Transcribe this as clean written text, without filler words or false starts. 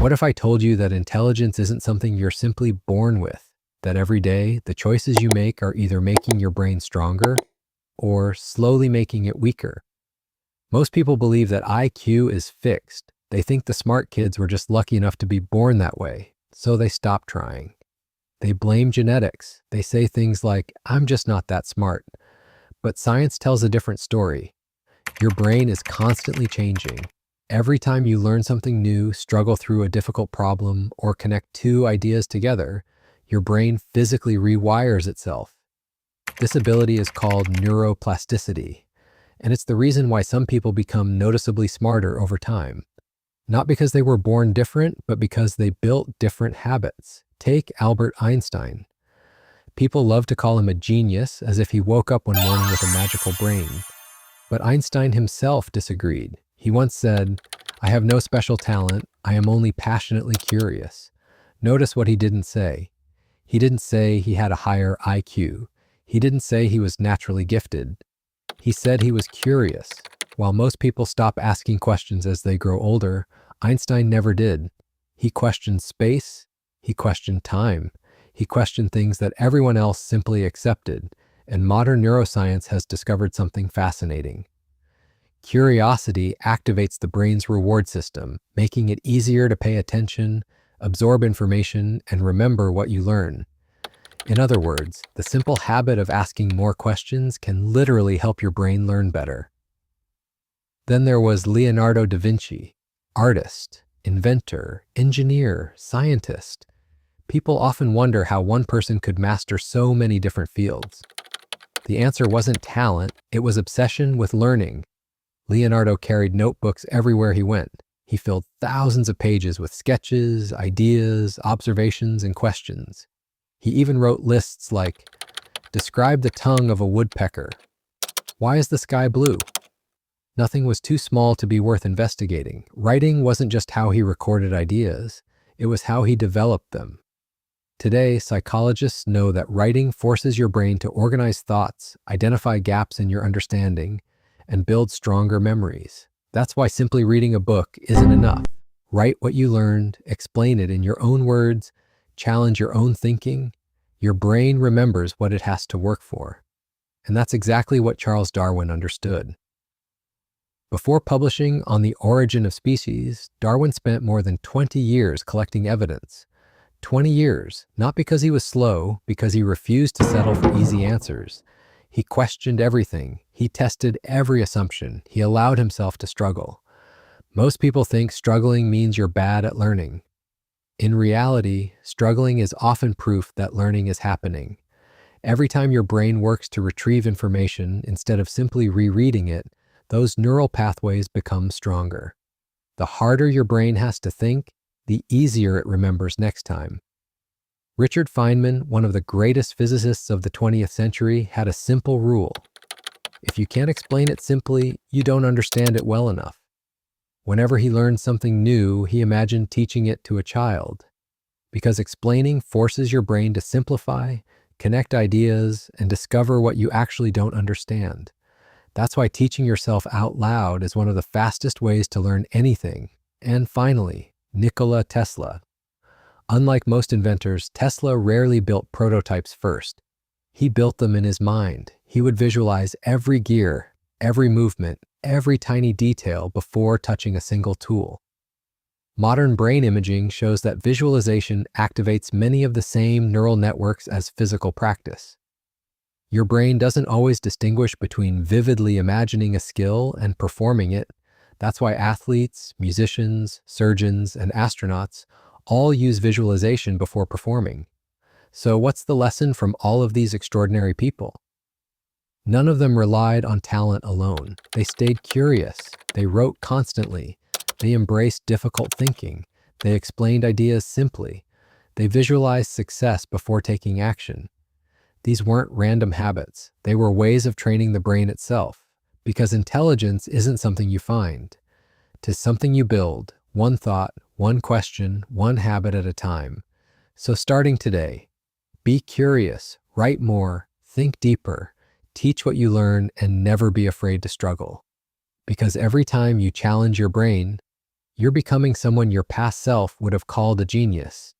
What if I told you that intelligence isn't something you're simply born with? That every day, the choices you make are either making your brain stronger or slowly making it weaker? Most people believe that IQ is fixed. They think the smart kids were just lucky enough to be born that way, so they stop trying. They blame genetics. They say things like, I'm just not that smart. But science tells a different story. Your brain is constantly changing. Every time you learn something new, struggle through a difficult problem, or connect two ideas together, your brain physically rewires itself. This ability is called neuroplasticity, and it's the reason why some people become noticeably smarter over time. Not because they were born different, but because they built different habits. Take Albert Einstein. People love to call him a genius, as if he woke up one morning with a magical brain. But Einstein himself disagreed. He once said, "I have no special talent, I am only passionately curious." Notice what he didn't say. He didn't say he had a higher IQ. He didn't say he was naturally gifted. He said he was curious. While most people stop asking questions as they grow older, Einstein never did. He questioned space, he questioned time, he questioned things that everyone else simply accepted, and modern neuroscience has discovered something fascinating. Curiosity activates the brain's reward system, making it easier to pay attention, absorb information, and remember what you learn. In other words, the simple habit of asking more questions can literally help your brain learn better. Then there was Leonardo da Vinci, artist, inventor, engineer, scientist. People often wonder how one person could master so many different fields. The answer wasn't talent, it was obsession with learning. Leonardo carried notebooks everywhere he went. He filled thousands of pages with sketches, ideas, observations, and questions. He even wrote lists like, "Describe the tongue of a woodpecker. Why is the sky blue?" Nothing was too small to be worth investigating. Writing wasn't just how he recorded ideas, it was how he developed them. Today, psychologists know that writing forces your brain to organize thoughts, identify gaps in your understanding, and build stronger memories. That's why simply reading a book isn't enough. Write what you learned, explain it in your own words, challenge your own thinking. Your brain remembers what it has to work for. And that's exactly what Charles Darwin understood. Before publishing On the Origin of Species, Darwin spent more than 20 years collecting evidence. 20 years, not because he was slow, because he refused to settle for easy answers. He questioned everything. He tested every assumption. He allowed himself to struggle. Most people think struggling means you're bad at learning. In reality, struggling is often proof that learning is happening. Every time your brain works to retrieve information instead of simply rereading it, those neural pathways become stronger. The harder your brain has to think, the easier it remembers next time. Richard Feynman, one of the greatest physicists of the 20th century, had a simple rule. If you can't explain it simply, you don't understand it well enough. Whenever he learned something new, he imagined teaching it to a child. Because explaining forces your brain to simplify, connect ideas, and discover what you actually don't understand. That's why teaching yourself out loud is one of the fastest ways to learn anything. And finally, Nikola Tesla. Unlike most inventors, Tesla rarely built prototypes first. He built them in his mind. He would visualize every gear, every movement, every tiny detail before touching a single tool. Modern brain imaging shows that visualization activates many of the same neural networks as physical practice. Your brain doesn't always distinguish between vividly imagining a skill and performing it. That's why athletes, musicians, surgeons, and astronauts all use visualization before performing. So what's the lesson from all of these extraordinary people? None of them relied on talent alone. They stayed curious. They wrote constantly. They embraced difficult thinking. They explained ideas simply. They visualized success before taking action. These weren't random habits. They were ways of training the brain itself. Because intelligence isn't something you find. 'Tis something you build, one thought, one question, one habit at a time. So starting today, be curious, write more, think deeper, teach what you learn, and never be afraid to struggle. Because every time you challenge your brain, you're becoming someone your past self would have called a genius.